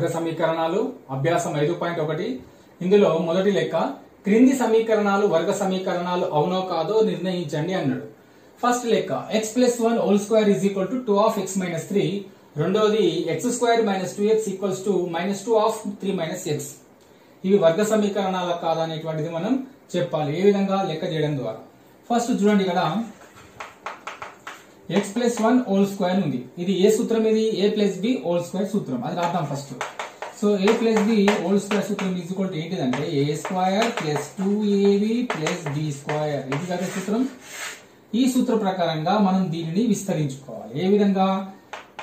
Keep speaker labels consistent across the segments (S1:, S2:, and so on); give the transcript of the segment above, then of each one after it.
S1: వర్గ సమీకరణాలు అభ్యాసం 5.1 ఇందులో మొదటి లెక్క క్రింది సమీకరణాలు వర్గ సమీకరణాలు అవునో కాదో నిర్ణయించండి అన్నాడు. ఫస్ట్ లెక్క x+1² 2 of x - 3, రెండోది x² - 2x -2 of 3 - x. ఇవి వర్గ సమీకరణాల కాదా అనేటువంటిది మనం చెప్పాలి. ఏ విధంగా లెక్క చేయడం ద్వారా. ఫస్ట్ చూడండి, ఇక్కడ x+1² ఉంది. ఇది ఏ సూత్రం? ఇది a+b² సూత్రం. అది రాద్దాం ఫస్ట్. సో a+b² సూత్రం ఏంటిదంటే a² + 2ab + b². ఇది కదా సూత్రం. ఈ సూత్ర ప్రకారంగా మనం దీనిని విస్తరించుకోవాలి. ఏ విధంగా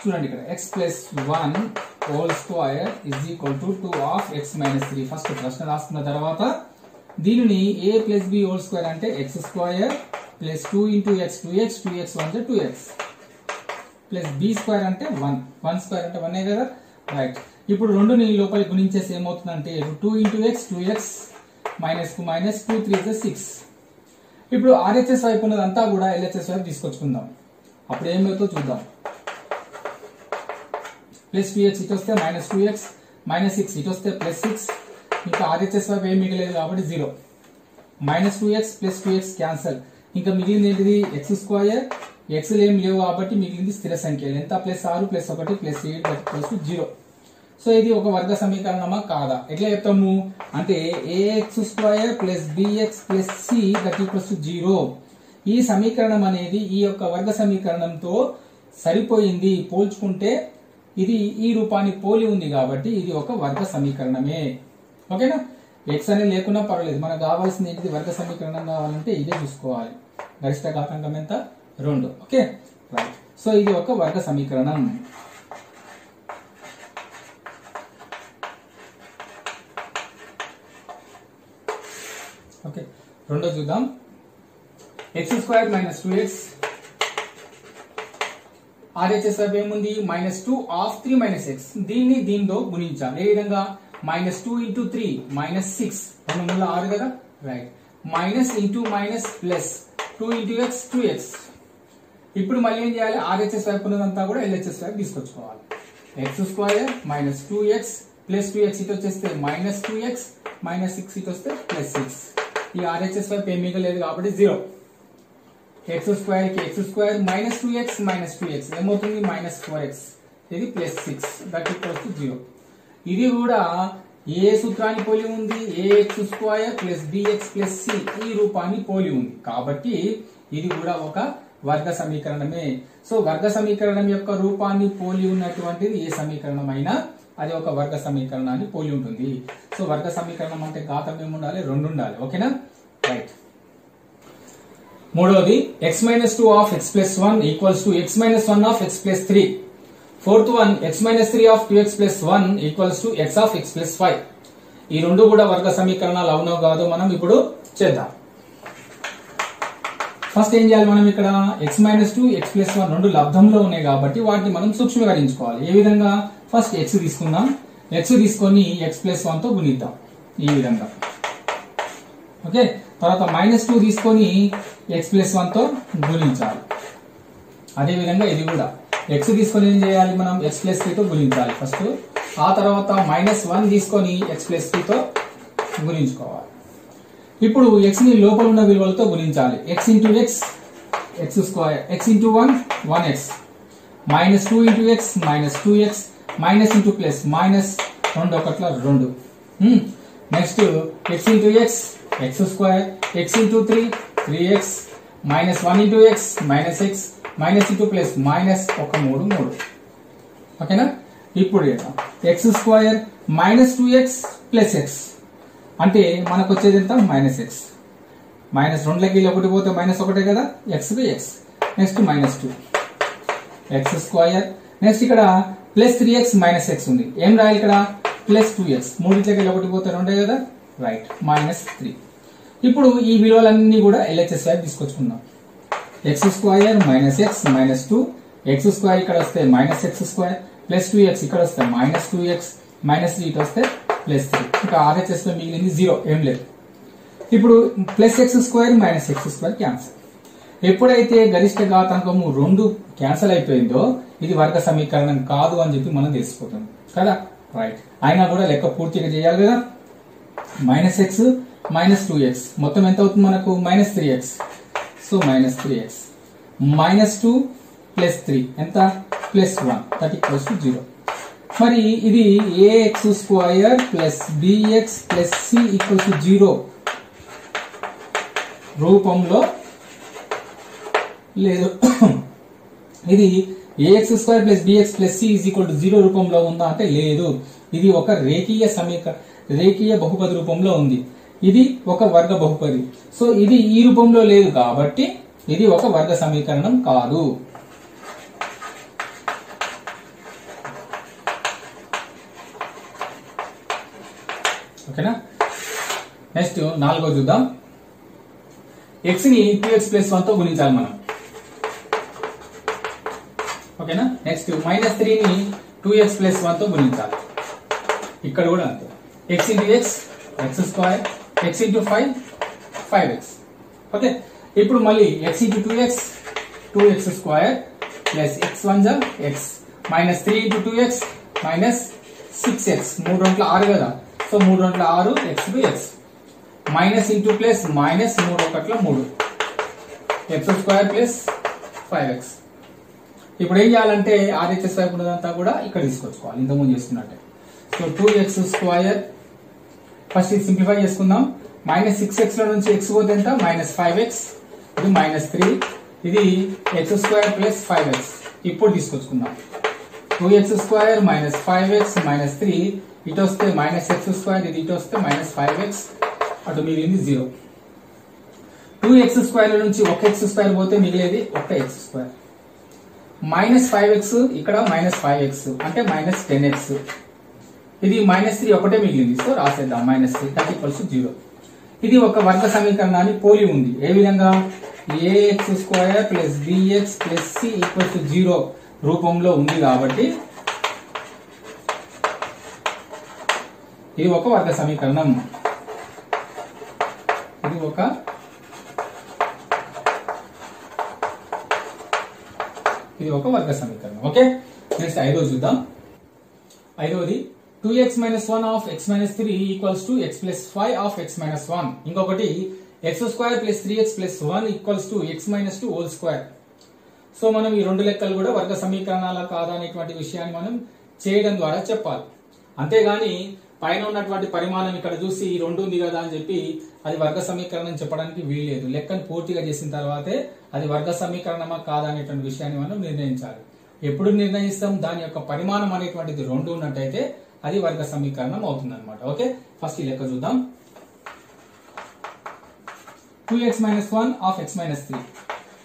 S1: చూడండి, ఇక్కడ x+1² 2 of x - 3. ఫస్ట్ ప్రశ్న రాసుకున్న తర్వాత దీనిని a+b² అంటే x² + 2 × x 2x 2x 1 2x + b² అంటే 1 1² అంటే 1 కదా, రైట్. ఇప్పుడు రెండుని లోపలి గుణించేసి ఏమవుతుందంటే 2 × x 2x -2 3 6. ఇప్పుడు RHS వైపు ఉన్నదంతా కూడా LHS వైపు తీసుకొచ్చుకుందాం. అప్పుడు ఏమవుతుందో చూద్దాం. +2x ఇటు వస్తే -2x -6 ఇటు వస్తే +6. ఇంకా RHS వైపు ఏం మిగలేదు కాబట్టి 0. -2x + 2x cancel. ఇంకా మిగిలింది ఏంటిది? x². x ఏం లేవు కాబట్టి మిగిలింది స్థిర సంఖ్యలు. ఎంత? +6 + 1 + 8 = 0. సో ఇది ఒక వర్గ సమీకరణమా కాదా? ఎట్లా చెప్తాము అంటే ax² + bx + c = 0. ఈ సమీకరణం అనేది ఈ యొక్క వర్గ సమీకరణంతో సరిపోయింది. పోల్చుకుంటే ఇది ఈ రూపాన్ని పోలి ఉంది కాబట్టి ఇది ఒక వర్గ సమీకరణమే. ఓకేనా? x అనేది లేకున్నా పర్వాలేదు. మనకు కావాల్సింది ఏంటిది? వర్గ సమీకరణం కావాలంటే ఇదే చూసుకోవాలి. గరిష్ట ఘాతాంకం ఎంత? 2. Okay, right. సో ఇది ఒక వర్గ సమీకరణం. ఓకే, రెండో చూద్దాం. x² - 2x RHS వైపు ఏముంది? -2 of 3 - x. దీన్ని దీంతో గుణించాలి. ఏ విధంగా? -2 × 3 -6 6 కదా, right. Minus into minus plus 2 × x 2x. ఇప్పుడు మళ్ళీ ఏం చేయాలి? RHS వైపు ఉన్నదంతా కూడా LHS వైపు తీసుకొచ్చుకోవాలి. x² - 2x + 2x ఇటు వచ్చేస్తే -2x -6 ఇటు వస్తే +6. ఈ RHS వైపు ఏం మిగలేదు కాబట్టి 0. x² కి x² -2x -2x ఏమవుతుంది? -4x. ఇది +6 = 0. ఇది కూడా ఏ సూత్రాన్ని పోలి ఉంది? ax² + bx + c ఈ రూపాన్ని పోలి ఉంది కాబట్టి ఇది కూడా ఒక వర్గ సమీకరణమే. సో వర్గ సమీకరణం యొక్క రూపాన్ని పోలి ఉన్నటువంటిది ఏ సమీకరణం అయినా అది ఒక వర్గ సమీకరణాన్ని పోలి ఉంటుంది. సో వర్గ సమీకరణం అంటే ఘాతం ఏముండాలి? 2 ఉండాలి. ఓకేనా, రైట్. మూడోది x - 2 of x + 1 = x - 1 of x + 3. Fourth one x - 3 of 2x + 1 = x of x + 5. ఈ రెండు కూడా వర్గ సమీకరణాలు అవునో కాదో మనం ఇప్పుడు చేద్దాం. ఫస్ట్ ఏం చేయాలి? మనం ఇక్కడ x - 2 x + 1 రెండు లబ్ధంలో ఉన్నాయి కాబట్టి వాటిని మనం సూక్ష్మీకరించుకోవాలి. ఏ విధంగా? ఫస్ట్ x తీసుకుందాం. x తీసుకొని x + 1 తో గుణిద్దాం. ఈ విధంగా. ఓకే, తర్వాత -2 తీసుకొని x + 1 తో గుణించాలి. అదే విధంగా ఇది కూడా x తీసుకొని ఏం చేయాలి? మనం x + 3 తో గుణించాలి ఫస్ట్. ఆ తర్వాత -1 తీసుకొని x + 3 తో గుణించుకోవాలి. ఇప్పుడు x ని లోపల ఉన్న విలువలతో గుణించాలి. x × x x², x × 1 1x, -2 × x -2x, minus into plus -2 = 2. Next x × x x², x × 3 3x, -1 × x -x, minus into plus -3 ఓకేనా. ఇప్పుడు x² -2x + x అంటే మనకు వచ్చేది ఎంత? -x. -2 ఒకటి పోతే -1 కదా, x కి x. Next -2 x². నెక్స్ట్ ఇక్కడ +3x -x ఉంది. ఏం రాయాలి ఇక్కడ? +2x. 3 ఒకటి పోతే 2 కదా, రైట్. -3. ఇప్పుడు ఈ విలువలన్నీ కూడా LHS వైపు తీసుకొచ్చుకుందాం. x² -x -2, x² ఇక్కడ వస్తే -x², +2x ఇక్కడ వస్తే -2x, -3 ఇటు వస్తే +3. ఇంకా RHS లో మిగిలింది 0, ఏం లేదు. ఇప్పుడు +x² -x² క్యాన్సల్. ఎప్పుడైతే గరిష్ట ఘాతాంకము 2 క్యాన్సల్ అయిపోయిందో ఇది వర్గ సమీకరణం కాదు అని చెప్పి మనం తెలిసిపోతాం కదా. రైట్, అయినా కూడా లెక్క పూర్తిగా చేయాలి కదా. -x -2x మొత్తం ఎంత అవుతుంది మనకు? -3x. సో -3x -2 + 3 ఎంత? +1, that equals to 0. మరి ఇది ax² + bx + c = 0 రూపంలో లేదు. ఇది ax² + bx + c = 0 రూపంలో ఉందా అంటే లేదు. ఇది ఒక రేఖీయ బహుపది రూపంలో ఉంది. ఇది ఒక వర్గ బహుపది. సో ఇది ఈ రూపంలో లేదు కాబట్టి ఇది ఒక వర్గ సమీకరణం కాదు. ఓకేనా? నెక్స్ట్ 4వ చూద్దాం. x ని 2x + 1 తో గుణించాలి మనం. ఓకేనా? నెక్స్ట్ -3 ని 2x + 1 తో గుణించాలి. ఇక్కడ కూడా అంతే. x × x x², x × 5 5x. Okay, ఇప్పుడు మళ్ళీ x × 2x 2x² + x1 x -3 × 2x -6x 3 2 6 కదా. So 3 2 6 x × x minus into plus -3 1 3 x² + 5x. ఇప్పుడు ఏం చేయాలంటే RHS వైపు ఉన్నదంతా కూడా ఇక్కడ తీసుకొచ్చుకోవాలి, ఇంతకుముందు చేసుకున్నట్టే. సో 2x² ఫస్ట్ ఇది సింప్లిఫై చేసుకుందాం. -6x లో నుంచి x పోతే ఎంత? -5x. ఇది -3, ఇది x² + 5x. ఇప్పుడు తీసుకొచ్చుకుందాం. 2x² - 5x - 3 ఇటు వస్తే -x², ఇది ఇటు వస్తే -5x, అటు మిగిలింది 0. 2x² లో నుంచి 1x² పోతే మిగిలేది 1x². -5x ఇక్కడ -5x అంటే -10x. ఇది -3 ఒకటే మిగిలింది, సో రాసేద్దాం -3, that equals to 0. ఇది ఒక వర్గ సమీకరణాన్ని పోలి ఉంది. ఏ విధంగా? ax² + bx + c = 0 రూపంలో ఉంది కాబట్టి ఇది ఒక వర్గ సమీకరణం. ఇది ఒక వర్గ సమీకరణం. ఓకే, నెక్స్ట్ 5వ చూద్దాం. 5వది 2x - 1 of x - 3 = x + 5 of x - 1. ఇంకొకటి x² + 3x + 1 = x - 2 whole square. So మనం ఈ రెండు లెక్కలు కూడా వర్గ సమీకరణాల కాదా అనేటువంటి విషయాన్ని మనం చేయడం ద్వారా చెప్పాలి. అంతేగాని పైన ఉన్నటువంటి పరిమాణం ఇక్కడ చూసి ఈ 2 ఉంది కదా అని చెప్పి అది వర్గ సమీకరణం చెప్పడానికి వీల్లేదు. లెక్కను పూర్తిగా చేసిన తర్వాతే అది వర్గ సమీకరణమా కాదా అనేటువంటి విషయాన్ని మనం నిర్ణయించాలి. ఎప్పుడు నిర్ణయిస్తాం? దాని యొక్క పరిమాణం అనేటువంటిది 2 ఉన్నట్టయితే అది వర్గ సమీకరణం అవుతుంది అనమాట. ఓకే, ఫస్ట్ ఈ లెక్క చూద్దాం. 2x - 1 of x - 3.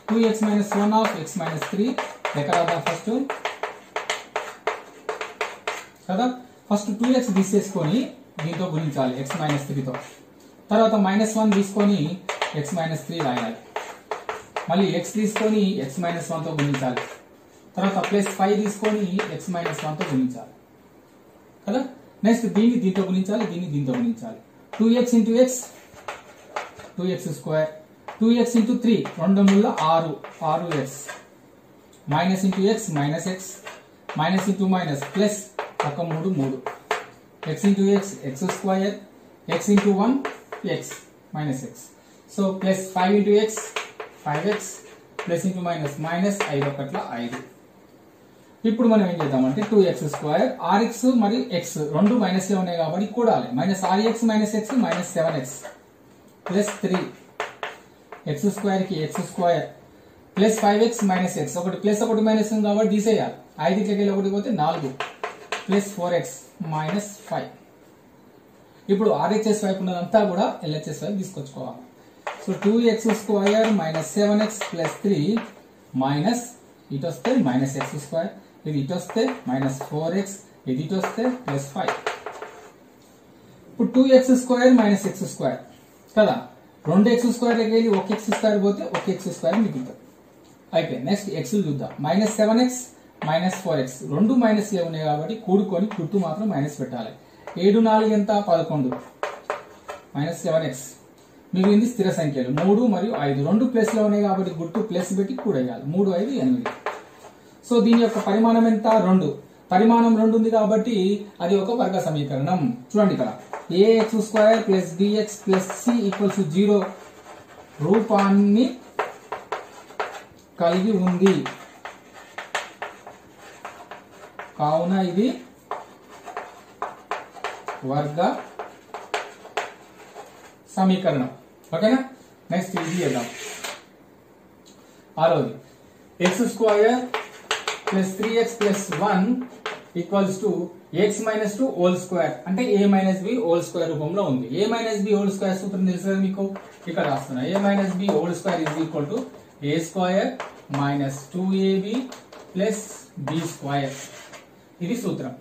S1: 2x - 1 of x - 3 లెక్క రాద్దాం ఫస్ట్ కదా. ఫస్ట్ 2x తీసేసుకొని దీంతో గుణించాలి x - 3తో. తర్వాత -1 తీసుకొని x - 3 రాయాలి. మళ్ళీ x తీసుకొని x - 1తో గుణించాలి. తర్వాత +5 తీసుకొని x - 1తో గుణించాలి కదా. నెక్స్ట్ దీన్ని దీంతో గుణించాలి, దీన్ని దీంతో గుణించాలి. 2x × x 2x², 2x × 3 2 3 6 6x, -x -x -x plus 3 3 x × x x², x × 1 x -x. So +5 × x 5x plus into minus -5 1 5. ఇప్పుడు మనం ఏం చేద్దామంటే 2x² rx మరియు x రెండు మైనస్ లో ఉన్నాయి కాబట్టి కూడాలి. -rx - x -7x plus 3 x² కి x² ప్లస్ 5x - x ఒకటి ప్లస్ ఒకటి మైనస్ ఉంది కాబట్టి తీసేయాలి. 5 ఇట్లకి ఒకటి పోతే 4 ప్లస్ 4x -5. ఇప్పుడు RHS వైపు ఉన్నదంతా కూడా LHS వైపు తీసుకొచ్చుకోవాలి. So 2x² -7x plus 3 minus ఇటు వస్తే -x², ఇది ఇటు వస్తే -4x, ఇది ఇటు వస్తే +5. ఇప్పుడు 2x² - x² కదా, 2x² వెళ్ళి 1x² పోతే 1x² మిగులుతుంది. అయిపోయింది. నెక్స్ట్ x చూద్దాం. -7x -4x రెండు మైనస్లే ఉన్నాయి కాబట్టి కూడుకొని గుర్తు మాత్రం మైనస్ పెట్టాలి. 7 4 ఎంత 11 -7x మిగిలింది స్థిర సంఖ్యలు 3 మరియు 5 రెండు ప్లస్ లో ఉన్నాయి కాబట్టి గుర్తు ప్లస్ పెట్టి కూడేయాలి. 3 5 8. సో దీని యొక్క పరిమాణం ఎంత 2. పరిమాణం 2 ఉంది కాబట్టి అది ఒక వర్గ సమీకరణం. చూడండి ఇక్కడ ax² plus bx plus c equals 0 రూపాన్ని కలిగి ఉంది. కావున ఇది వర్గ సమీకరణం. ఓకేనా? నెక్స్ట్ ఇది చేద్దాం. ఆరోది x² plus 3x plus 1 equals to x minus 2 whole square అంటే a minus b whole square రూపంలో ఉంది. a minus b whole square సూత్రం తెలుసు కదా మీకు, ఇక్కడ రాస్తున్నా. a minus b whole square is equal to a² minus 2ab plus b². ఇది సూత్రం.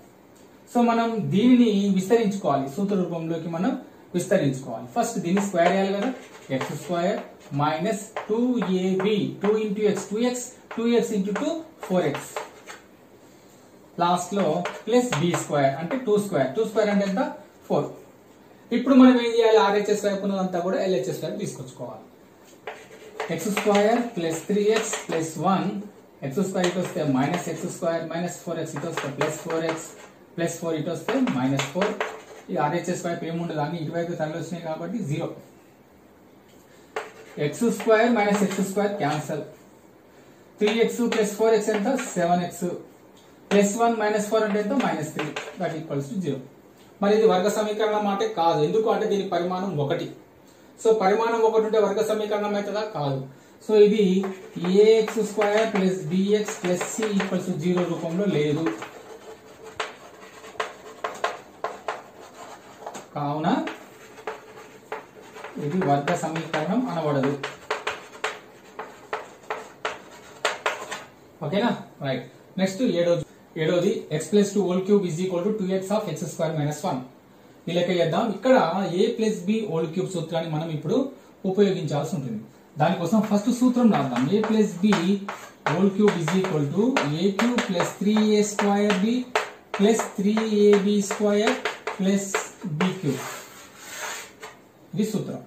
S1: సో మనం దీనిని విస్తరించుకోవాలి, సూత్ర రూపంలోకి మనం విస్తరించుకోవాలి. ఫస్ట్ దీన్ని స్క్వేర్ చేయాలి కదా, x² minus 2ab 2 into x 2x into 2 4x last లో ప్లస్ b² అంటే 2² అంటే ఎంత 4. ఇప్పుడు మనం ఏం చేయాలి, RHS వైపు ఉన్నదంతా కూడా LHS వైపు తీసుకొచ్చుకోవాలి. x² plus 3x plus 1 x² ఇటు వస్తే మైనస్ x² మైనస్ 4x ఇటు వస్తే ప్లస్ 4x ప్లస్ 4 ఇటు వస్తే మైనస్ 4. ఈ RHS వైపు ఏముండదు, అన్ని ఇటువైపు తరలి వచ్చినాయి కాబట్టి 0. x² minus x² cancel. 3x plus 4x ఎంత 7x ప్లస్ 1 మైనస్ 4 అంటే ఎంత మైనస్ 3 దట్ ఈక్వల్స్ టు 0. మరి ఇది వర్గ సమీకరణం అంటే కాదు. ఎందుకు అంటే దీని పరిమాణం 1. సో పరిమాణం 1 ఉంటే వర్గ సమీకరణం అవుతుందా? కాదు. సో ఇది ax² plus bx plus c equals 0 రూపంలో లేదు. కావున ఇది వర్గ సమీకరణం అనబడదు. ఓకేనా? రైట్. నెక్స్ట్ ఏడోది x plus 2 whole cube is equal to 2x of x² minus 1. ఈ లెక్క చేద్దాం. ఇక్కడ a plus b whole cube సూత్రాన్ని మనం ఇప్పుడు ఉపయోగించాల్సి ఉంటుంది. దానికోసం ఫస్ట్ సూత్రం రాద్దాం. a plus b whole cube is equal to a cube plus 3a² b plus 3ab² plus b cube. ఇది సూత్రం.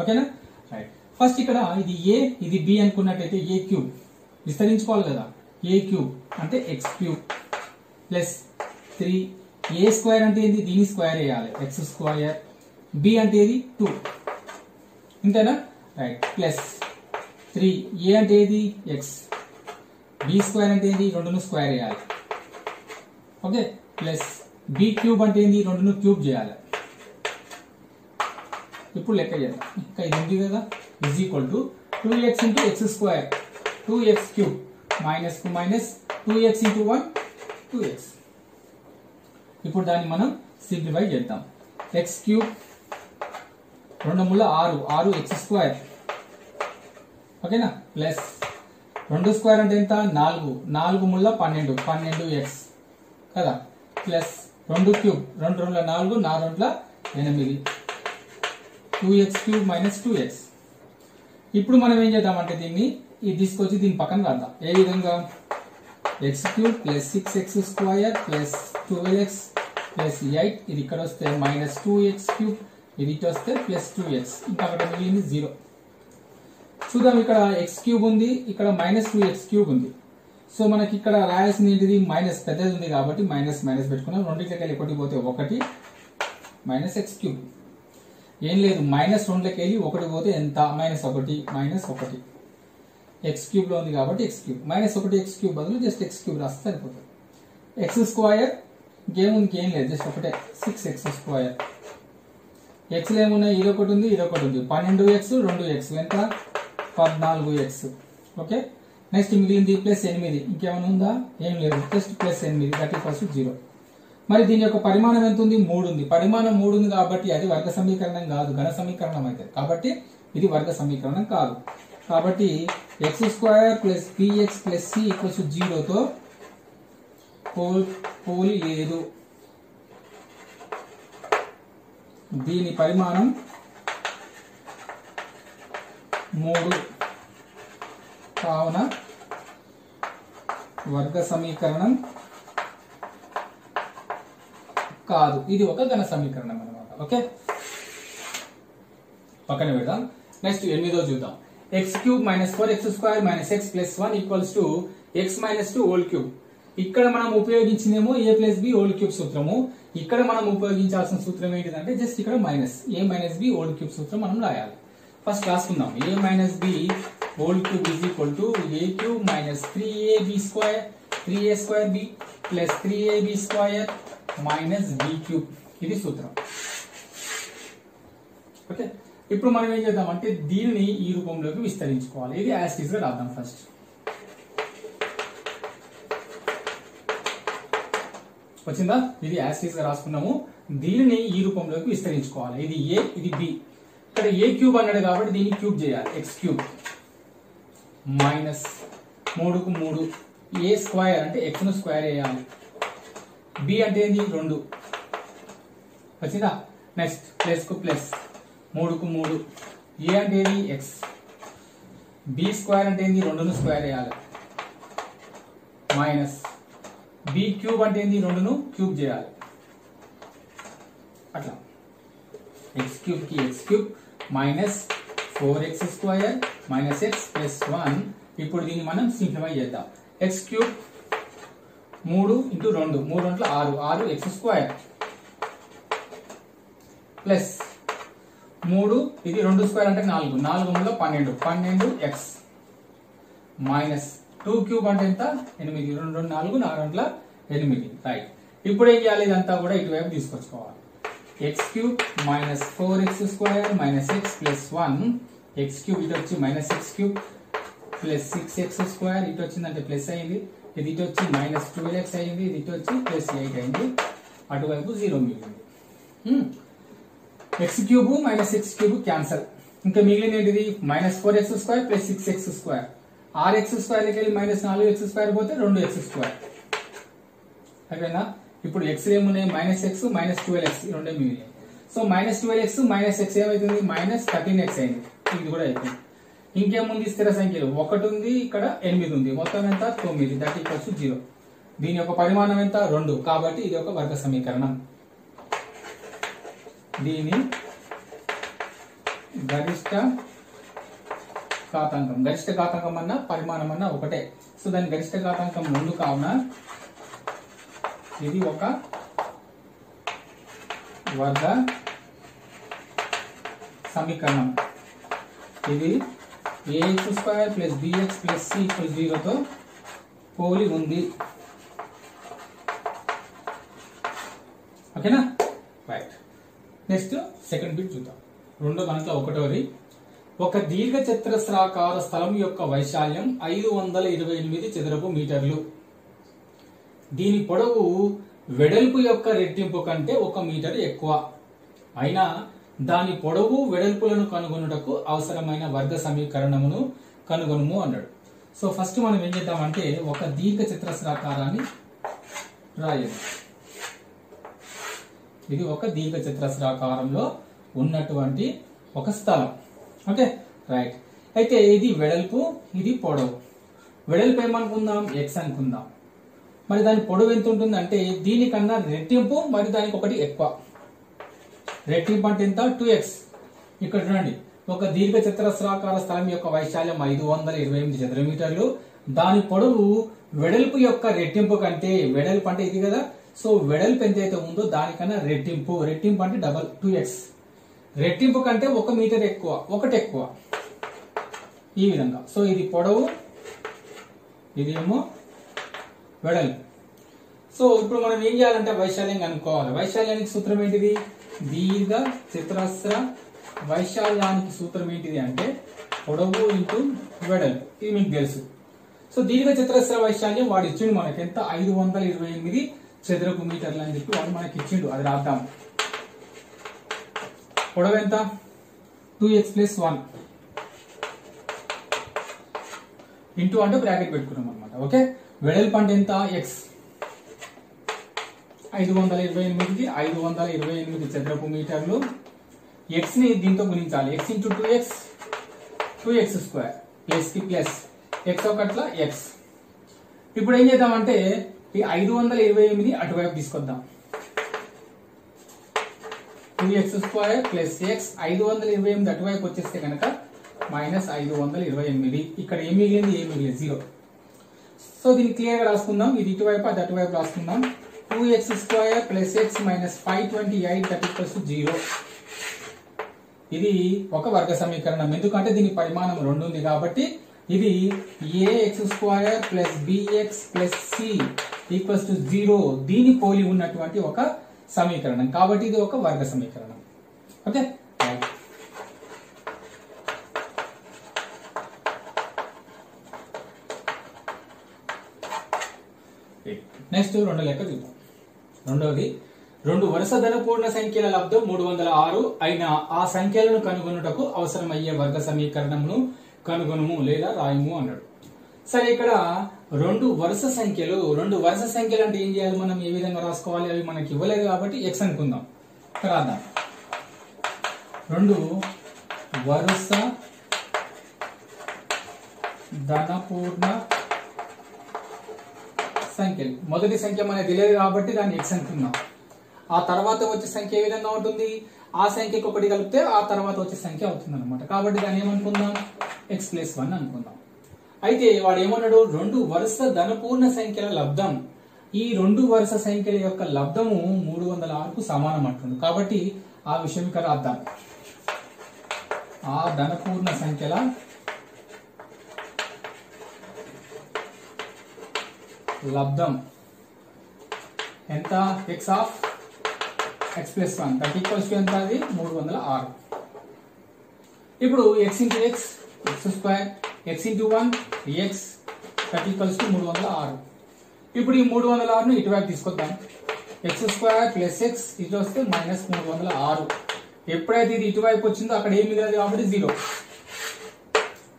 S1: ఓకేనా? రైట్. ఫస్ట్ ఇక్కడ ఇది a ఇది b అనుకున్నట్టయితే a క్యూబ్ విస్తరించుకోవాలి కదా. a క్యూబ్ అంటే x³ ప్లస్ 3 a² అంటే ఏంది, దీని స్క్వేర్ వేయాలి x². b అంటే ఏది 2 ఇంతేనా? రైట్. ప్లస్ 3 a అంటే ఏది x, b² అంటే ఏంది, రెండును స్క్వేర్ వేయాలి. ఓకే. ప్లస్ b క్యూబ్ అంటే ఏంది, రెండును క్యూబ్ చేయాలి. ఇప్పుడు లెక్క చేద్దాం. ఇంకా ఇది ఉంది కదా, is equal to 2x into x² 2x³ minus కు మైనస్ 2x ఇంటూ 1 2x. ఇప్పుడు దాన్ని మనం సింప్లిఫై చేద్దాం. x³ 2 ముళ్ళ 6 6x². ఓకేనా? ప్లస్ 2² అంటే ఎంత 4 ముళ్ళ 12 12x కదా. Plus 2³ 2 2 4 4 2 8 2x³ minus 2x. ఇప్పుడు మనం ఏం చేద్దామంటే దీన్ని ఇది తీసుకొచ్చి దీని పక్కన రాద్దాం. ఏ విధంగా x³ plus 6x² plus 12x plus 8 ఇది ఇక్కడ వస్తే మైనస్ 2x³ ఇది ఇటు వస్తే ప్లస్ 2x. ఇంకా అక్కడ మిగిలింది 0. చూద్దాం. ఇక్కడ x³ ఉంది, ఇక్కడ మైనస్ 2x³ ఉంది. సో మనకి ఇక్కడ రాయాల్సింది ఏంటిది, మైనస్ పెద్దది ఉంది కాబట్టి మైనస్ మైనస్ పెట్టుకున్నాం. రెండింటికి వెళ్ళి ఒకటి పోతే 1 మైనస్ x³. ఏం లేదు, మైనస్ 2లోకి వెళ్ళి 1 పోతే ఎంత మైనస్ 1 మైనస్ 1. x³ లో ఉంది కాబట్టి x³ మైనస్ 1 x³ బదులు జస్ట్ x³ రాస్తే సరిపోతుంది. x² ఇంకేం లేదు, జస్ట్ ఒకటే 6x². x లో ఏమున్నాయి, ఇదొకటి ఉంది ఇదొకటి ఉంది. 12x 2x ఎంత 14x. ఓకే. నెక్స్ట్ మిగిలింది ప్లస్ 8. ఇంకేమైనా ఉందా, ఏం లేదు, జస్ట్ ప్లస్ 8 దట్ ఈక్వల్స్ 0. మరి దీని యొక్క పరిమాణం ఎంత ఉంది, 3 ఉంది. పరిమాణం 3 ఉంది కాబట్టి అది వర్గ సమీకరణం కాదు, ఘన సమీకరణం అవుతుంది. కాబట్టి ఇది వర్గ సమీకరణం కాదు. కాబట్టి x² plus bx plus c equals 0తో పోలి లేదు. దీని పరిమాణం 3 కావున వర్గ సమీకరణం కాదు, ఇది ఒక ఘన సమీకరణం అన్నమాట. ఓకే, పక్కన పెడదాం. నెక్స్ట్ 8వ చూద్దాం. x³ minus 4x² minus x plus 1 equals to x minus 2 whole cube. ఇక్కడ మనం ఉపయోగించిందేమో a plus B whole cube సూత్రము. ఇక్కడ మనం ఉపయోగించాల్సిన సూత్రం ఏంటిదంటే జస్ట్ ఇక్కడ minus a minus B whole cube సూత్రం మనం రాయాలి. ఫస్ట్ రాసుకుందాం. a minus B whole cube is equal to a cube minus 3ab square 3a square b plus 3ab square minus b cube. ఇది సూత్రం. ఓకే, ఇప్పుడు మనం ఏం చేద్దామంటే దీనిని ఈ రూపంలోకి విస్తరించుకోవాలి. ఇది యాజ్ ఇట్ ఈజ్ గా రాద్దాం. ఫస్ట్ వచ్చిందా? ఇది యాజ్ ఇట్ ఈజ్ గా రాసుకున్నాము. దీనిని ఈ రూపంలోకి విస్తరించుకోవాలి. ఇది a, ఇది b. ఇక్కడ a క్యూబ్ అన్నాడు కాబట్టి దీన్ని క్యూబ్ చేయాలి. x క్యూబ్ మైనస్ 3కు 3 a స్క్వేర్ అంటే x ను స్క్వేర్ చేయాలి. b అంటే ఏంది 2 వచ్చిందా? నెక్స్ట్ ప్లస్ కు ప్లస్ 3కు 3 a అంటే ఏంది x, b స్క్వేర్ అంటే ఏంది 2 ను స్క్వేర్ చేయాలి మైనస్ b క్యూబ్ అంటే ఏంది 2 ను క్యూబ్ చేయాలి. అట్లా x క్యూబ్ కి x cube minus 4x square minus x plus 1. ఇప్పుడు దీన్ని మనం సింప్లిఫై చేద్దాం. x cube 3 into 2 3 2 6 6x square plus 3 ఇది 2 స్క్వేర్ అంటే 4 4 12 12x మైనస్ 2 క్యూబ్ అంటే ఎంత 8 2 2 4 4 8. రైట్. ఇప్పుడు ఏం చేయాలి? ఇదంతా కూడా ఇటువైపు తీసుకొచ్చుకోవాలి. x cube minus 4x square minus x plus 1 x cube ఇటు వచ్చి minus x cube plus 6x square ఇటు వచ్చిందంటే ప్లస్ అయింది. ఇది ఇటు వచ్చి మైనస్ 12x అయింది. ఇది ఇటు వచ్చి ప్లస్ 8 అయింది. అటువైపు 0 మిగిలింది. x cube minus x cube cancel. ఇంకా మిగిలిన ఏంటిది minus 4x square plus 6x square. 6x square దగ్గరికి వెళ్ళి మైనస్ 4x స్క్వేర్ పోతే 2x స్క్వేర్. అయిపోయిందా? ఇప్పుడు x ఏమున్నాయి మైనస్ x మైనస్ 12x రెండే మిగిలినాయి. So minus 12x minus x ఏమైతుంది మైనస్ 13x అయింది. ఇది కూడా అయిపోయింది. ఇంకేముంది? స్థిర సంఖ్యలు 1 ఉంది, ఇక్కడ 8 ఉంది. మొత్తం ఎంత 9. That equals 0. దీని యొక్క పరిమాణం ఎంత 2. కాబట్టి ఇది ఒక వర్గ సమీకరణం. దీని గరిష్ట ఘాతాంకం అన్న పరిమాణం అన్న ఒకటే. సో దాని గరిష్ట ఘాతాంకం 2 కావున ఇది ఒక వర్గ సమీకరణం. ఇది ax square plus bx plus c equal 0 తో పోలి ఉంది. ఓకేనా? రైట్. నెక్స్ట్ సెకండ్ బిట్ చూద్దాం. రెండో దాంట్లో ఒకటోది. ఒక దీర్ఘ చతురస్రాకార స్థలం యొక్క వైశాల్యం 528 చదరపు మీటర్లు. దీని పొడవు వెడల్పు యొక్క రెట్టింపు కంటే 1 మీటర్ ఎక్కువ. అయినా దాని పొడవు వెడల్పులను కనుగొనుటకు అవసరమైన వర్గ సమీకరణమును కనుగొనుము అన్నాడు. సో ఫస్ట్ మనం ఏం చేద్దామంటే ఒక దీర్ఘ చతురస్రాకారాన్ని రాయాలి. ఇది ఒక దీర్ఘ చతురస్రాకారంలో ఉన్నటువంటి ఒక స్థలం. Okay, right. అయితే ఇది వెడల్పు, ఇది పొడవు. వెడల్పు ఏమనుకుందాం? x అనుకుందాం. మరి దాని పొడవు ఎంత ఉంటుంది అంటే దీనికన్నా రెట్టింపు, మరి దానికి ఒకటి ఎక్కువ. రెట్టింపు అంటే ఎంత? 2x. ఇక్కడ చూడండి, ఒక దీర్ఘ చతురస్రాకార స్థలం యొక్క వైశాల్యం 528 చదర మీటర్లు. దాని పొడవు వెడల్పు యొక్క రెట్టింపు కంటే, వెడల్పు అంటే ఇది కదా, సో వెడల్పు ఎంతైతే ఉందో దానికన్నా రెట్టింపు. రెట్టింపు అంటే డబల్ 2x. రెట్టింపు కంటే 1 మీటర్ ఎక్కువ, ఒకటి ఎక్కువ. ఈ విధంగా. సో ఇది పొడవు, ఇదేమో వెడల్పు. సో ఇప్పుడు మనం ఏం చేయాలంటే వైశాల్యం కనుక్కోవాలి. వైశాల్యానికి సూత్రం ఏంటిది? దీర్ఘ చతురస్ర వైశాల్యానికి సూత్రం ఏంటిది అంటే పొడవు ఇంటూ వెడల్పు. ఇది మీకు తెలుసు. సో దీర్ఘ చతురస్ర వైశాల్యం వాడు ఇచ్చిండు మనకి ఎంత? 528 చదరపు మీటర్లు అని చెప్పి వాడు మనకి ఇచ్చిండు. అది రాద్దాం. పొడవు ఎంత? 2x ప్లస్ 1 ఇంటూ అంటే బ్రాకెట్ పెట్టుకున్నాం అనమాట. ఓకే, వెడల్పు అంటే ఎంత? x. 528కి 528 చదరపు మీటర్లు. x ని దీంతో గుణించాలి. x into 2x square plus కి ప్లస్ x ఒకట్ల x. ఇప్పుడు ఏం చేద్దామంటే ఈ 528 అటువైపు తీసుకొద్దాం. 2x square plus x. 528 అటువైపు వచ్చేస్తే కనుక మైనస్ 528. ఇక్కడ ఏం మిగిలింది? 0. సో దీన్ని క్లియర్ గా రాసుకుందాం. ఇది ఇటువైపు అది అటువైపు రాసుకుందాం. 2x² + x - 528 = 0. ఇది ఒక వర్గ సమీకరణం. ఎందుకంటే దీని పరిమాణం 2 ఉంది కాబట్టి ఇది ax² + bx + c = 0 దీని పోలి ఉన్నటువంటి ఒక సమీకరణం కాబట్టి ఇది ఒక వర్గ సమీకరణం. ఓకే, నెక్స్ట్ రెండో లెక్క చూద్దాం. రెండోది, రెండు వరుస ధనపూర్ణ సంఖ్యల లబ్ధం 306 అయిన ఆ సంఖ్యలను కనుగొనుటకు అవసరమయ్యే వర్గ సమీకరణమును కనుగొనుము లేదా రాయము అన్నాడు. సరే, ఇక్కడ రెండు వరుస సంఖ్యలు అంటే ఏం చేయాలి, మనం ఏ విధంగా రాసుకోవాలి, అవి మనకి ఇవ్వలేదు కాబట్టి x అనుకుందాం. రాద్దాం. రెండు వరుస ధనపూర్ణ సంఖ్యలు, మొదటి సంఖ్య మనకి తెలియదు కాబట్టి దాన్ని x అనుకుందాం. ఆ తర్వాత వచ్చే సంఖ్య ఏ విధంగా ఉంటుంది, ఆ సంఖ్యకు ఒకటి కలిపితే ఆ తర్వాత వచ్చే సంఖ్య అవుతుంది అనమాట. కాబట్టి దాన్ని ఏమనుకుందాం, x+1 అనుకుందాం. అయితే వాడు ఏమన్నాడు, రెండు వరుస ధనపూర్ణ సంఖ్యల లబ్ధం, ఈ రెండు వరుస సంఖ్యల యొక్క లబ్ధము 306కు సమానం అంటుంది. కాబట్టి ఆ విషయం ఇక్కడ రాద్దాం. ఆ ధనపూర్ణ సంఖ్యల లబ్ధం ఎంత, x+1 దట్ ఈక్వల్స్ టు ఎంత, అది 306. ఇప్పుడు x × x x² x × 1 x that equals to 306. ఇప్పుడు ఈ 306ను ఇటువైపు తీసుకొద్దాం. x² + x ఇటు వస్తే -306. ఎప్పుడైతే ఇది ఇటువైపు వచ్చిందో అక్కడ ఏమి మిగలదు కాబట్టి 0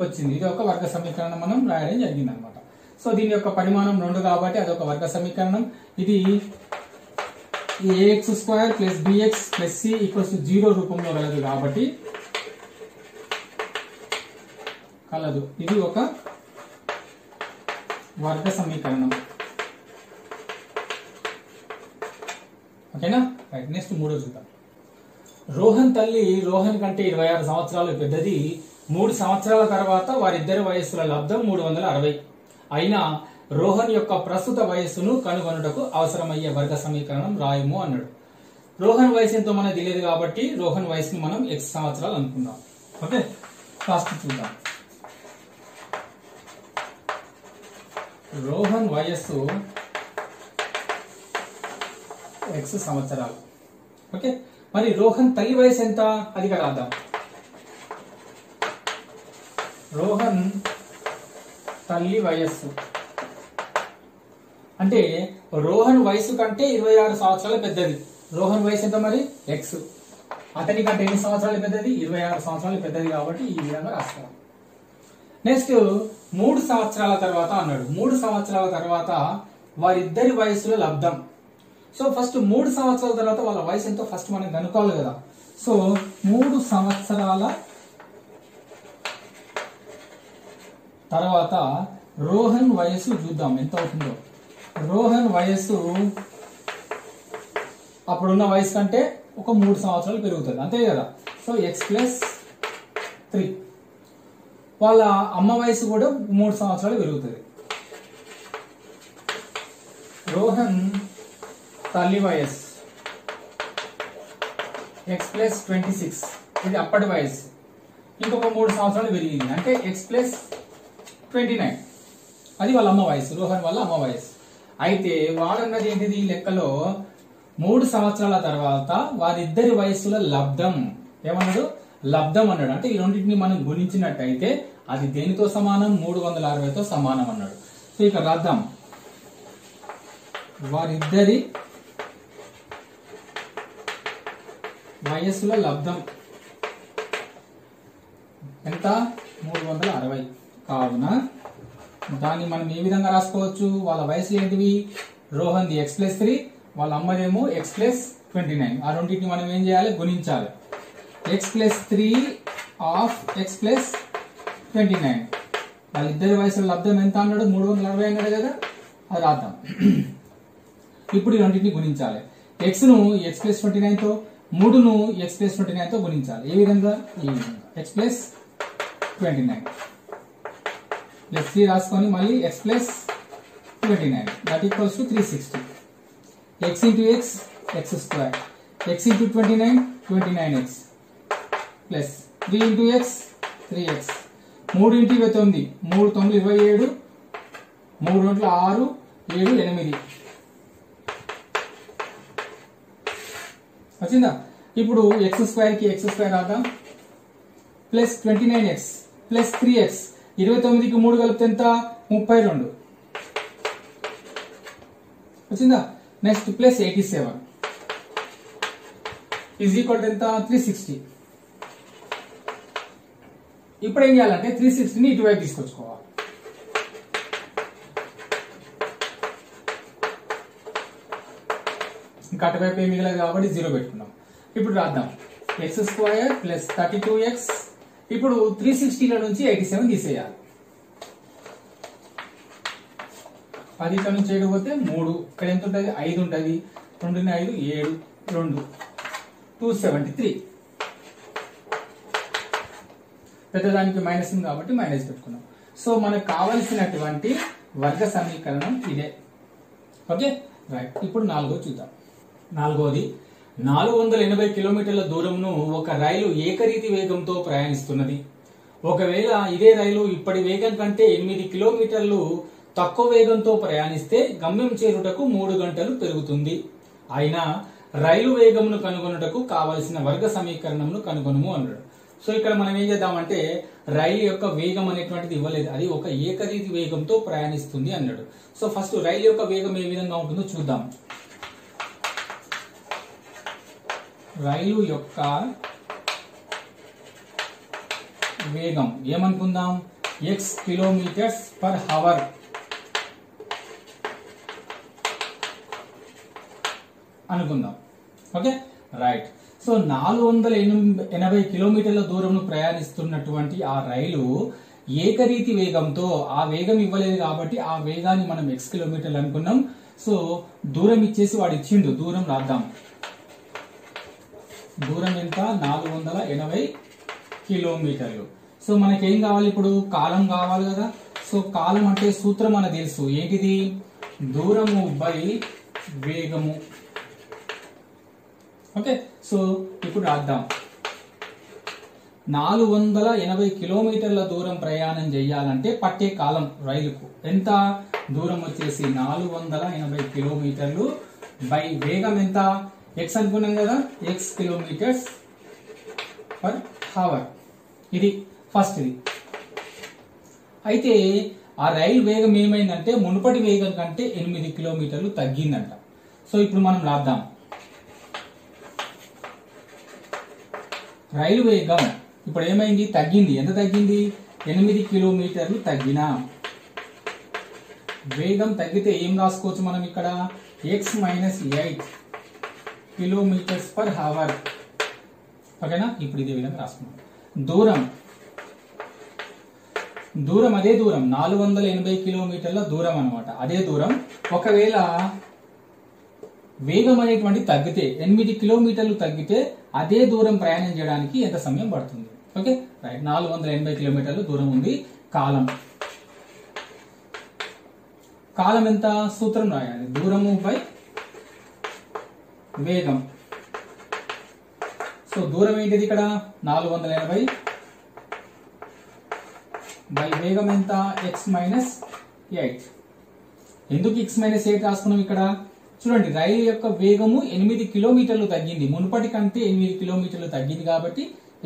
S1: వచ్చింది. ఇది ఒక వర్గ సమీకరణం మనం రాయడం జరిగింది అనమాట. సో దీని యొక్క పరిమాణం 2 కాబట్టి అదొక వర్గ సమీకరణం. ఇది ax² + bx + c = 0 రూపంలో కలదు కాబట్టి కలదు. ఇది ఒక వర్గ సమీకరణం. ఓకేనా, రైట్. నెక్స్ట్ మూడో చూద్దాం. రోహన్ తల్లి రోహన్ కంటే 26 సంవత్సరాలు పెద్దది. 3 సంవత్సరాల తర్వాత వారిద్దరి వయస్సుల లబ్ధం 360 అయినా రోహన్ యొక్క ప్రస్తుత వయస్సును కనుగొనుటకు అవసరమయ్యే వర్గ సమీకరణం రాయము అన్నాడు. రోహన్ వయసు ఎంతో మనకు తెలియదు కాబట్టి రోహన్ వయసుని మనం x సంవత్సరాలు అనుకుందాం. ఓకే, ఫస్ట్ చూద్దాం. రోహన్ వయస్సు x సంవత్సరాలు. ఓకే, మరి రోహన్ తల్లి వయసు ఎంత, అది ఇక్కడ రాద్దాం. రోహన్ తల్లి వయస్సు అంటే రోహన్ వయసు కంటే 26 సంవత్సరాలు పెద్దది. రోహన్ వయసు ఎంత మరి, x. అతని కంటే ఎన్ని సంవత్సరాలు పెద్దది, 26 సంవత్సరాలు పెద్దది కాబట్టి ఈ విధంగా రాస్తాం. నెక్స్ట్ 3 సంవత్సరాల తర్వాత అన్నాడు. 3 సంవత్సరాల తర్వాత వారిద్దరి వయసుల లబ్ధం. సో ఫస్ట్ 3 సంవత్సరాల తర్వాత వాళ్ళ వయసు ఎంతో ఫస్ట్ మనం కనుక్కోవాలి కదా. సో 3 సంవత్సరాల తర్వాత రోహన్ వయసు చూద్దాం ఎంత అవుతుందో. రోహన్ వయస్సు అప్పుడున్న వయసు కంటే ఒక 3 సంవత్సరాలు పెరుగుతుంది, అంతే కదా. So x+3. వాళ్ళ అమ్మ వయసు కూడా 3 సంవత్సరాలు పెరుగుతుంది. రోహన్ తల్లి వయస్సు x+26, ఇది అప్పటి వయసు, ఇంకొక 3 సంవత్సరాలు పెరిగింది అంటే x+29. అది వాళ్ళ అమ్మ వయసు, రోహన్ వాళ్ళ అమ్మ వయసు. అయితే వాడన్నది ఏంటిది, లెక్కలో 3 సంవత్సరాల తర్వాత వారిద్దరి వయస్సుల లబ్ధం ఏమన్నాడు, లబ్ధం అన్నాడు. అంటే ఈ రెండింటిని మనం గుణించినట్టయితే అది దేనితో సమానం, 360తో సమానం అన్నాడు. సో ఇక రాద్దాం. వారిద్దరి వయస్సుల లబ్ధం ఎంత, 360. కావున దాన్ని మనం ఏ విధంగా రాసుకోవచ్చు, వాళ్ళ వయసు ఏంటివి, రోహన్ది x+3, వాళ్ళ అమ్మదేమో x+29. ఆ రెండింటిని మనం ఏం చేయాలి, గుణించాలి. x+3 of x+29. వాళ్ళిద్దరి వయసుల లబ్ధం ఎంత అన్నాడు, 360 అన్నాడు కదా, అది రాద్దాం. ఇప్పుడు ఈ రెండింటిని గుణించాలి. x ను x+29తో, 3ను x+29తో గుణించాలి. ఏ విధంగా, ఈ విధంగా x+29 +3 రాసుకొని మళ్ళీ x+29 29 that equals to 360. X into x, x square. X into 29, 29x plus 3 into x, 3x. 3 into 9, 3 9 27, 3 6 7 8. వచ్చిందా? ఇప్పుడు x స్క్వేర్ కి x స్క్వేర్ రాద్దాం ప్లస్ 29x ప్లస్ 3x 29 కి 3 కలిపితే ఎంత 32 వచ్చిందా? Next plus 87 is equal to ఎంత 360. ఇప్పుడు ఏం చేయాలంటే 360 ని ఇటువైపు తీసుకొచ్చుకోవాలి. ఇంకా అటువైపు ఏమి మిగలదు కాబట్టి 0 పెట్టుకున్నాం. ఇప్పుడు రాద్దాం x స్క్వేర్ ప్లస్ 32x. ఇప్పుడు 360 నుంచి 87 తీసేయాలి. 10 ఇక్కడ నుంచి 7 పోతే 3, ఇక్కడ ఎంత ఉంటుంది 5 ఉంటుంది, 2 5 7 2 273. పెద్దదానికి మైనస్ ఉంది కాబట్టి మైనస్ పెట్టుకున్నాం. సో మనకు కావలసినటువంటి వర్గ సమీకరణం ఇదే. Okay right. ఇప్పుడు నాలుగో చూద్దాం. నాలుగోది 480 కిలోమీటర్ల దూరంను ఒక రైలు ఏకరీతి వేగంతో ప్రయాణిస్తున్నది. ఒకవేళ ఇదే రైలు ఇప్పటి వేగం కంటే 8 కిలోమీటర్లు తక్కువ వేగంతో ప్రయాణిస్తే గమ్యం చేరుటకు 3 గంటలు పెరుగుతుంది. అయినా రైలు వేగమును కనుగొనుటకు కావలసిన వర్గ సమీకరణమును కనుగొనము అన్నాడు. సో ఇక్కడ మనం ఏం చేద్దామంటే రైలు యొక్క వేగం అనేటువంటిది ఇవ్వలేదు, అది ఒక ఏకరీతి వేగంతో ప్రయాణిస్తుంది అన్నాడు. సో ఫస్ట్ రైలు యొక్క వేగం ఏ విధంగా ఉంటుందో చూద్దాం. రైలు యొక్క వేగం ఏమనుకుందాం, x కిలోమీటర్స్ పర్ హవర్ అనుకుందాం. Okay right. సో 480 కిలోమీటర్ల దూరంను ప్రయాణిస్తున్నటువంటి ఆ రైలు ఏకరీతి వేగంతో, ఆ వేగం ఇవ్వలేదు కాబట్టి ఆ వేగాన్ని మనం x కిలోమీటర్లు అనుకున్నాం. సో దూరం ఇచ్చేసి వాడు ఇచ్చిండు, దూరం రాద్దాం. దూరం ఎంత 480 కిలోమీటర్లు. సో మనకేం కావాలి ఇప్పుడు, కాలం కావాలి కదా. సో కాలం అంటే సూత్రం మనకు తెలుసు, ఏంటిది దూరము బై వేగము. ఓకే సో ఇప్పుడు రాద్దాం. 480 కిలోమీటర్ల దూరం ప్రయాణం చేయాలంటే పట్టే కాలం రైలుకు ఎంత, దూరం వచ్చేసి 480 కిలోమీటర్లు బై వేగం ఎంత x అనుకున్నాం కదా, x కిలోమీటర్స్ పర్ హవర్. ఇది ఫస్ట్. ఇది అయితే ఆ రైలు వేగం ఏమైందంటే మునుపటి వేగం కంటే 8 కిలోమీటర్లు తగ్గిందంట. సో ఇప్పుడు మనం రాద్దాం. రైలు వేగం ఇప్పుడు ఏమైంది, తగ్గింది. ఎంత తగ్గింది, 8 కిలోమీటర్లు తగ్గిన వేగం తగ్గితే ఏం రాసుకోవచ్చు మనం ఇక్కడ, x minus 8 kilometres per hour. ఓకేనా, ఇప్పుడు ఇదే విధంగా రాసుకున్నాం. దూరం అదే దూరం 480 కిలోమీటర్ల దూరం అనమాట, అదే దూరం. ఒకవేళ వేగం అనేటువంటి తగ్గితే 8 కిలోమీటర్లు తగ్గితే అదే దూరం ప్రయాణం చేయడానికి ఎంత సమయం పడుతుంది. Okay right. 480 కిలోమీటర్లు దూరం ఉంది. కాలం ఎంత, సూత్రం రాయాలి, దూరము బై వేగం. సో దూరం ఏంటిది ఇక్కడ 480 బై వేగం ఎంత x మైనస్ 8. ఎందుకు x మైనస్ 8 రాసుకున్నాం ఇక్కడ, చూడండి రైలు యొక్క వేగము 8 కిలోమీటర్లు తగ్గింది, మునుపటి కంటే 8 కిలోమీటర్లు తగ్గింది కాబట్టి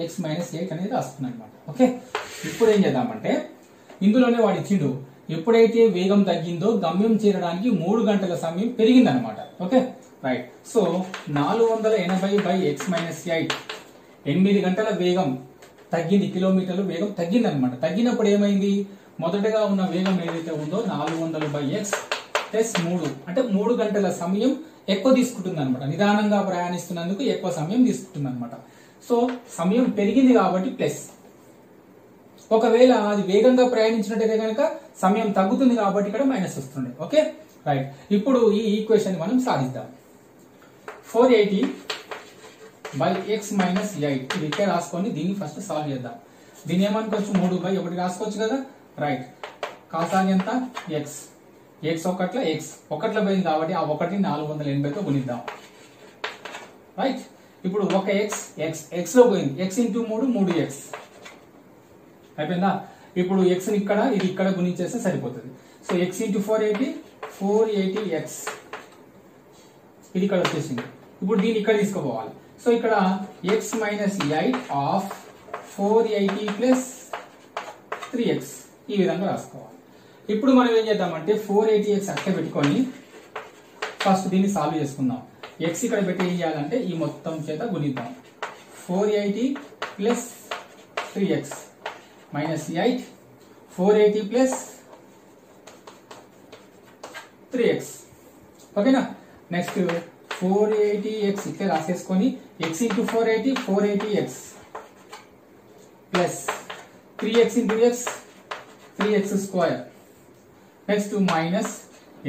S1: x మైనస్ 8 అనేది రాసుకున్నాం అనమాట. ఓకే ఇప్పుడు ఏం చేద్దామంటే ఇందులోనే వాడు ఇచ్చిండు, ఎప్పుడైతే వేగం తగ్గిందో గమ్యం చేరడానికి 3 గంటల సమయం పెరిగింది అనమాట. Okay right. So 480 by x minus 8, 8 గంటల వేగం తగ్గింది, కిలోమీటర్లు వేగం తగ్గింది అనమాట. తగ్గినప్పుడు ఏమైంది, మొదటగా ఉన్న వేగం ఏదైతే ఉందో 400 బై x ప్లస్ 3 అంటే 3 గంటల సమయం ఎక్కువ తీసుకుంటుంది అనమాట. నిదానంగా ప్రయాణిస్తున్నందుకు ఎక్కువ సమయం తీసుకుంటుంది అనమాట. సో సమయం పెరిగింది కాబట్టి ప్లస్. ఒకవేళ అది వేగంగా ప్రయాణించినట్టయితే కనుక సమయం తగ్గుతుంది కాబట్టి ఇక్కడ మైనస్ వస్తుంది. Okay right. ఇప్పుడు ఈ ఈక్వేషన్ మనం సాధిద్దాం. 480 బై x మైనస్ 8 ఇది ఇక్కడ రాసుకొని దీన్ని ఫస్ట్ సాల్వ్ చేద్దాం. దీన్ని ఏమనుకోవచ్చు, 3 బై 1 రాసుకోవచ్చు కదా. రైట్. కాసాని ఎంత x ఎక్స్ ఒకట్ల ఎక్స్ ఒకట్ల పోయింది కాబట్టి ఆ 1 480తో గుణిద్దాం. రైట్, ఇప్పుడు ఒక ఎక్స్ ఎక్స్ ఎక్స్ లో పోయింది, ఎక్స్ ఇంటూ 3 3x అయిపోయిందా. ఇప్పుడు ఎక్స్ ఇక్కడ ఇది ఇక్కడ గుణించేస్తే సరిపోతుంది. సో ఎక్స్ ఇంటూ 480 ఎక్స్ ఇది ఇక్కడ వచ్చేసింది. ఇప్పుడు దీన్ని ఇక్కడ తీసుకుపోవాలి. సో ఇక్కడ X minus 8 of 480 plus 3x ఈ విధంగా రాసుకోవాలి. ఇప్పుడు మనం ఏం చేద్దామంటే 480x అక్కడ పెట్టుకొని ఫస్ట్ దీన్ని సాల్వ్ చేసుకుందాం. ఎక్స్ ఇక్కడ పెట్టి ఏం చేయాలంటే ఈ మొత్తం చేత గుణిద్దాం. 480 plus 3x minus 8 480 plus 3x ఓకేనా. నెక్స్ట్ 480x ఇక్కడ రాసేసుకొని x into 480 480x plus 3x into x 3x square. Next minus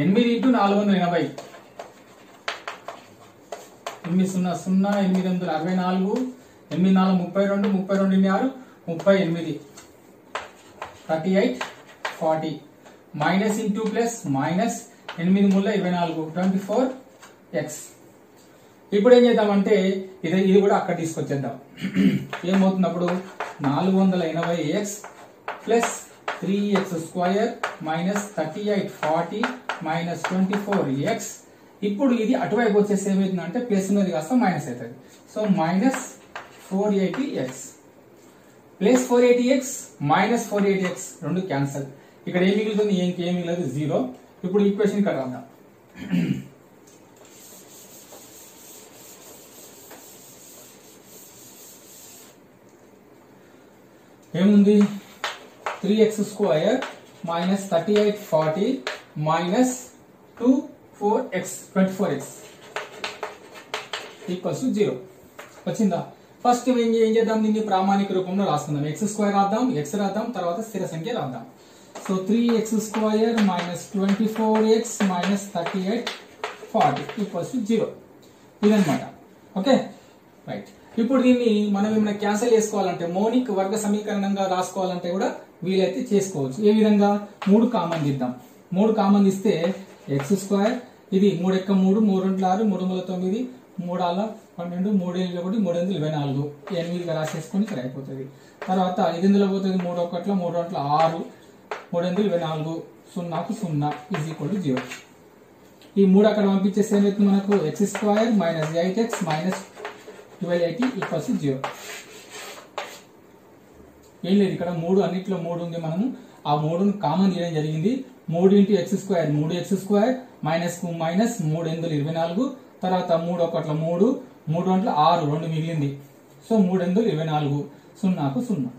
S1: 8 into 480 8 0 0 8 8 64 8 4 32 32 6 38 40 minus into plus minus 8 3 24 24x. ఇప్పుడు ఏం చేద్దామంటే ఇది కూడా అక్కడ తీసుకొచ్చేద్దాం. ఏమవుతుంది అప్పుడు 480x plus 3x square minus 38 40 minus 24x. ఇప్పుడు ఇది అటువైపు వచ్చేసి ఏమవుతుంది అంటే ప్లస్ ఉన్నది కాస్త మైనస్ అవుతుంది. So minus 480x plus 480x minus 480x రెండు క్యాన్సల్. ఇక్కడ ఏం మిగులుతుంది, ఏం మిగలదు 0. ఇప్పుడు ఈక్వేషన్ ఇక్కడ రాద్దాం. ఏముంది 3x square minus 38 40 minus 24x equals 0 వచ్చిందా. ఫస్ట్ ఏం చేద్దాం, దీన్ని ప్రామాణిక రూపంలో రాసుకుందాం. x స్క్వేర్ రాద్దాం, x రాద్దాం, తర్వాత స్థిర సంఖ్య రాద్దాం. So 3x square minus 24x minus 38 40 equals 0 ఇదన్నమాట. Okay right. ఇప్పుడు దీన్ని మనం ఏమైనా క్యాన్సిల్ చేసుకోవాలంటే మౌనిక్ వర్గ సమీకరణంగా రాసుకోవాలంటే కూడా వీలైతే చేసుకోవచ్చు. ఏ విధంగా 3 కామన్ తీద్దాం. 3 కామన్ తీస్తే ఎక్స్ స్క్వేర్ ఇది 3 1 3 3 2 6 3 9 3 12 3 1 3 24 8గా రాసేసుకొని ఇక్కడ అయిపోతుంది. తర్వాత ఇది ఇందులో పోతుంది 3 1 3 2 6 3 24 0కు 0 ఈజ్ ఈక్వల్ టు 0. ఈ 3 అక్కడ పంపించేస్తే ఏమవుతుంది మనకు X square minus 8x minus 1280 equals 0. ఏం లేదు ఇక్కడ 3 అన్నిట్లో 3 ఉంది. మనము ఆ 3ను కామన్ తీయడం జరిగింది. 3 into X square 3x square minus కు మైనస్ 3 8 24 తర్వాత 3 1 3 3 2 6 2 మిగిలింది. సో 3 8 24 0కు 0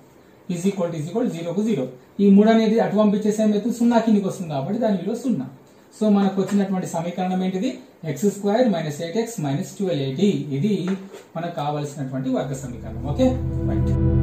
S1: ఈజ్ ఈక్వల్ టు 0కు 0. ఈ 3 అనేది అటు పంపించేసి ఏమైతే 0 కిందికి వస్తుంది కాబట్టి దాని విలువ 0. సో మనకు వచ్చినటువంటి సమీకరణం ఏంటిది, X square minus 8x minus 1280. ఇది మనకు కావలసినటువంటి వర్గ సమీకరణం. Okay right.